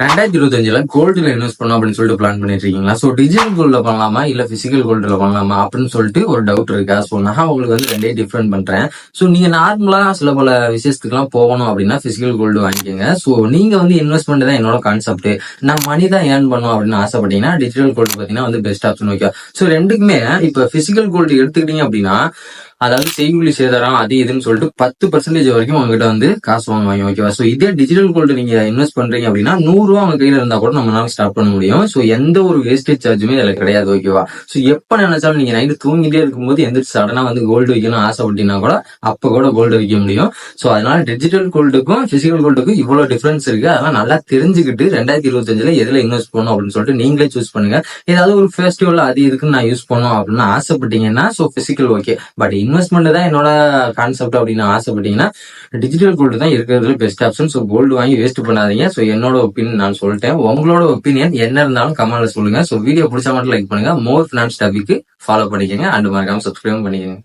2025 கோல்டுல invest பண்ணணும் அப்படின்னு சொல்லிட்டு பிளான் பண்ணிட்டு இருக்கீங்களா? சோ டிஜிட்டல் கோல்ட்ல பண்ணலாமா இல்ல பிசிக்கல் கோல்டுல பண்ணலாமா அப்படின்னு சொல்லிட்டு ஒரு டவுட் இருக்கா? சோ நான் உங்களுக்கு வந்து ரெண்டே டிஃபரெண்ட் பண்றேன். சோ நீங்க நார்மலா சில பல விஷயத்துக்கு எல்லாம் போகணும் அப்படின்னா பிசிக்கல் கோல்டு வாங்கிக்கோங்க. சோ நீங்க வந்து இன்வெஸ்ட்மெண்ட் தான் என்னோட கான்செப்ட். நான் மணி தான் ஏர்ன் பண்ணும் அப்படின்னு ஆசைப்பட்டீங்கன்னா டிஜிட்டல் கோல்டு பாத்தீங்கன்னா வந்து பெஸ்ட் ஆப்ஷன். ஓகே. சோ ரெண்டுக்குமே இப்ப பிசிக்கல் கோல்டு எடுத்துக்கிட்டீங்க அப்படின்னா அதாவது செய்கூலி சேதாரம் அது இதுன்னு சொல்லிட்டு 10% வரைக்கும் உங்ககிட்ட வந்து காசு வாங்குவாங்க. ஓகேவா? சோ இதே டிஜிட்டல் கோல்டு நீங்க இன்வெஸ்ட் பண்றீங்க அப்படின்னா 100 ரூபா உங்க கையில இருந்தா கூட நம்மளால ஸ்டார்ட் பண்ண முடியும். சோ எந்த ஒரு வேஸ்டேஜ் சார்ஜுமே இதுல கிடையாது. ஓகேவா? சோ எப்ப நினைச்சாலும் நீங்க நைட்டு தூங்கிட்டே இருக்கும்போது எந்திரிச்சு சடனா வந்து கோல்டு வைக்கணும் ஆசைப்பட்டீங்கன்னா கூட அப்ப கூட கோல்டு வைக்க முடியும். சோ அதனால டிஜிட்டல் கோல்டுக்கும் பிசிக்கல் கோல்டுக்கும் இவ்வளவு டிஃபரன்ஸ் இருக்கு. அதெல்லாம் நல்லா தெரிஞ்சுக்கிட்டு 2025 எதுல இன்வெஸ்ட் பண்ணணும் அப்படின்னு சொல்லிட்டு நீங்களே சூஸ் பண்ணுங்க. ஏதாவது ஒரு ஃபெஸ்டிவல் அது இதுக்குன்னு நான் யூஸ் பண்ணும் அப்படின்னு ஆசைப்பட்டீங்கன்னா so physical okay. But investment தான் என்னோட கான்செப்ட் அப்படின்னு ஆசைப்பட்டீங்கன்னா டிஜிட்டல் கோல்டு தான் இருக்கிறதுல பெஸ்ட் ஆப்ஷன். ஸோ கோல்டு வாங்கி வேஸ்ட் பண்ணாதீங்க. ஸோ என்னோட ஒப்பீனியன் நான் சொல்லிட்டேன். உங்களோட ஒப்பீனியன் என்ன இருந்தாலும் கமெண்ட்ல சொல்லுங்க. ஸோ வீடியோ பிடிச்சா மட்டும் லைக் பண்ணுங்க. மோர் ஃபினான்ஸ் டாபிக் ஃபாலோ பண்ணிக்கோங்க அண்ட் மறக்காம சப்ஸ்கிரைப் பண்ணிக்கோங்க.